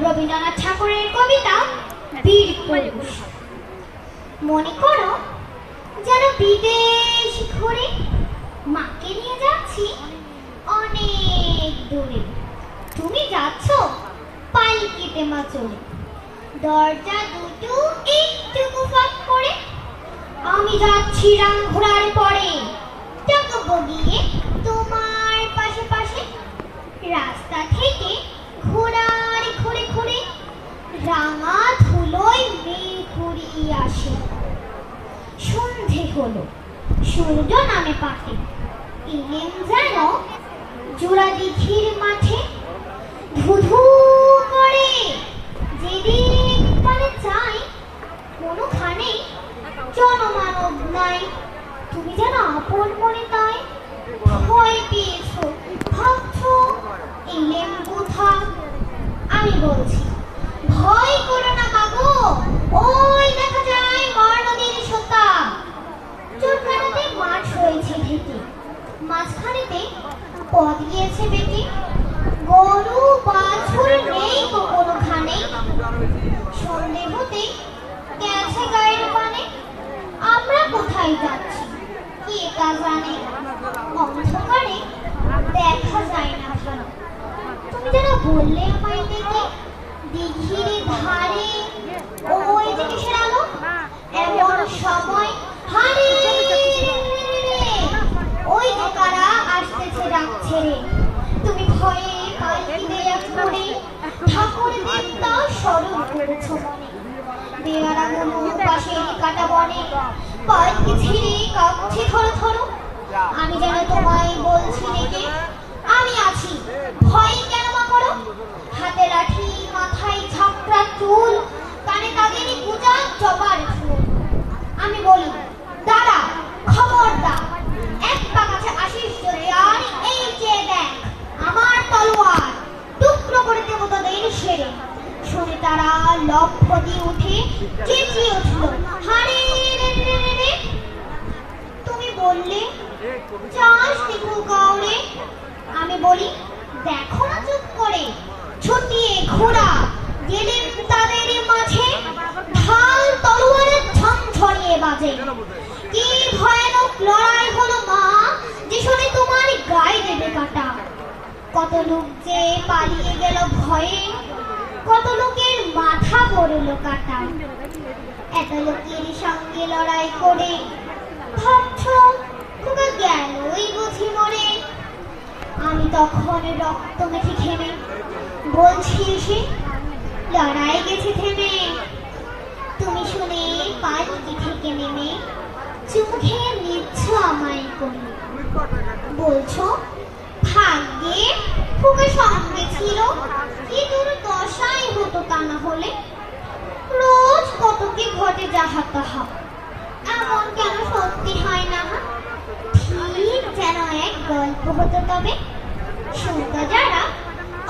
রবীন্দ্রনাথ ঠাকুরের কবিতা বীর পুরুষ। মনে করো যেন বিদেশ ঘুরে মাকে নিয়ে যাচ্ছি অনেক দূরে। তুমি যাচ্ছ পালকিতে মা চলে, দরজা দুটো একটু ফাঁক করে। আমি যাচ্ছি রাম ঘোড়ার পরে, টাকবো গিয়ে তোমার পাশে পাশে। রাস্তা থেকে ঘোড়ার ঘুরে ঘুরে রাঙা ধুলোয় মেঘ ঘুরিয়ে আসে। সন্ধে হলো, সূর্য নামে পাটে, এলেম যেন জোড়া দিঘির মাঠে। ধুধু করে যেদিক মানে চাই, কোনোখানে জনমানব নাই। তুমি যেন আপন মনে তাই ভয় পেয়েছো, ভাবছো এলেম কোথা। আমি বলছি ভয় করো না মাগো, ওই দেখা যায় মার নদীর সোতা। চোরখানাতে মাঠ রয়েছে ঢেকে, মাঝখানেতে পথ গিয়েছে বেটে। গরু বাছুর নেই কোনোখানে, সন্ধে হতে গেছে গায়ের পানে। আমরা কোথায় যাচ্ছি কে তা জানে, অন্ধকারে দেখা যায় না ভালো। তুমি যেন বললে আমায় দেখে দিঘির ধারে ওই যে কিসের আলো, এমন সময় হারে ওই যে কারা আসতেছে ডাক ছেড়ে। তুমি ভয়ে পালকি দেয়া করে ঠাকুর দেবতা স্মরণ করেছো মনে। দেয়ারা গুলো পাশে কাটা বনে, পালকি ছিঁড়ে কাঁপছে থরো থরো। আমি যেন তোমায় বলছি ডেকে, আমি আছি ভয় কেন মা করো। হাতে লাঠি, মাথায় ঝাপটা চুল, কানে কাগেরি পূজা জবার ফুল। আমি বলি দাদা খবরদার, এক পা কাছে আসিস যদি আর এই চেয়ে দেখ আমার তলোয়ার, টুকরো করে দেবো তোদের সেরে। শুনে তারা লক্ষ দিয়ে উঠে চেঁচিয়ে উঠল হারে রে রে রে রে। তুমি বললে চাস দেখো কাউরে। আমি বলি দেখো না চুপ করে, ছুটিয়ে ঘোড়া গেলেন তাদের মাঝে। ঢাল তলোয়ারের ঝনঝনিয়ে বাজে, কি ভয়ানক লড়াই হলো মা, যে শুনে তোমার গায়ে দেবে কাটা। কত লোক যে পালিয়ে গেল ভয়ে, কত লোকের মাথা পড়লো কাটা। এত লোকের সঙ্গে লড়াই করে ভাবছো খোকা গেলই বুঝি মরে। আমি তখন রক্ত মেখে ঘেমে বলছি এসে লড়াই গেছে থেমে। তুমি শুনে পালকি থেকে নেমে চোখে নিচ্ছ আমায় করে, বলছো ভাগ্যে খোকা সঙ্গে ছিল, কি দুর্দশাই হতো তা না হলে। রোজ কত কি ঘটে যাহা তাহা, এমন কেন সত্যি হয় না। ঠিক যেন এক গল্প হতো তবে, শুনতো যারা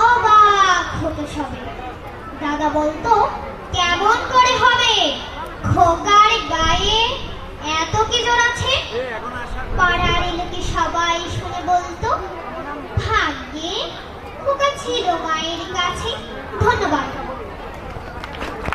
অবাক হতো সবে। দাদা বলতো কেমন করে হবে,